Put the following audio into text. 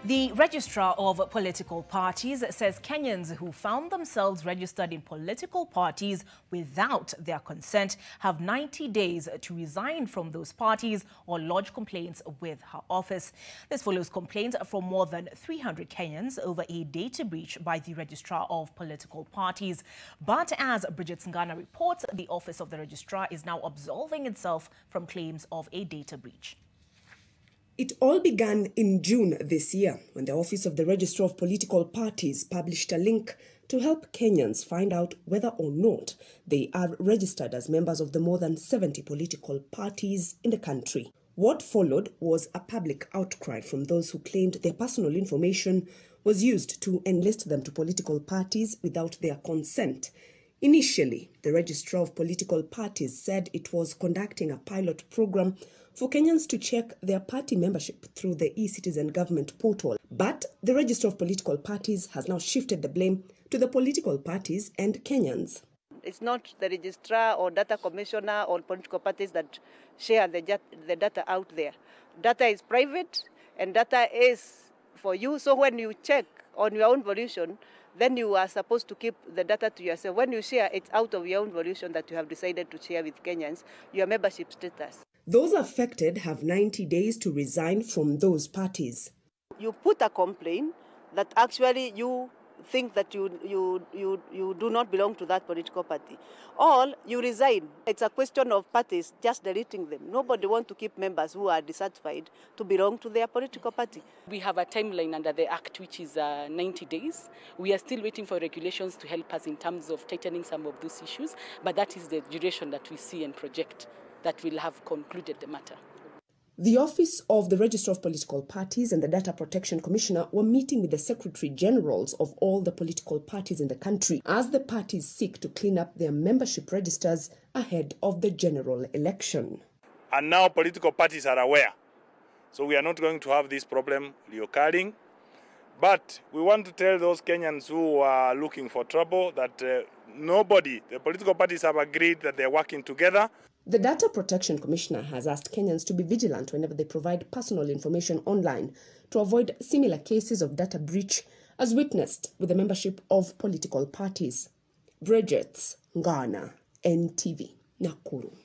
The Registrar of Political Parties says Kenyans who found themselves registered in political parties without their consent have 90 days to resign from those parties or lodge complaints with her office. This follows complaints from more than 300 Kenyans over a data breach by the Registrar of Political Parties. But as Bridget Ngana reports, the Office of the Registrar is now absolving itself from claims of a data breach. It all began in June this year when the Office of the Registrar of Political Parties published a link to help Kenyans find out whether or not they are registered as members of the more than 70 political parties in the country. What followed was a public outcry from those who claimed their personal information was used to enlist them to political parties without their consent. Initially, the Registrar of Political Parties said it was conducting a pilot program for Kenyans to check their party membership through the e-Citizen government portal. But the Registrar of Political Parties has now shifted the blame to the political parties and Kenyans. It's not the registrar or data commissioner or political parties that share the data out there. Data is private and data is for you. So when you check on your own volition, then you are supposed to keep the data to yourself. When you share, it's out of your own volition that you have decided to share with Kenyans your membership status. Those affected have 90 days to resign from those parties. You put a complaint that actually you think that you do not belong to that political party, or you resign. It's a question of parties just deleting them. Nobody wants to keep members who are dissatisfied to belong to their political party. We have a timeline under the Act which is 90 days. We are still waiting for regulations to help us in terms of tightening some of those issues, but that is the duration that we see and project that will have concluded the matter. The Office of the Registrar of Political Parties and the Data Protection Commissioner were meeting with the Secretary Generals of all the political parties in the country as the parties seek to clean up their membership registers ahead of the general election. And now political parties are aware. So we are not going to have this problem reoccurring. But we want to tell those Kenyans who are looking for trouble that the political parties have agreed that they are working together. The Data Protection Commissioner has asked Kenyans to be vigilant whenever they provide personal information online to avoid similar cases of data breach as witnessed with the membership of political parties. Bridget Ngana, NTV, Nakuru.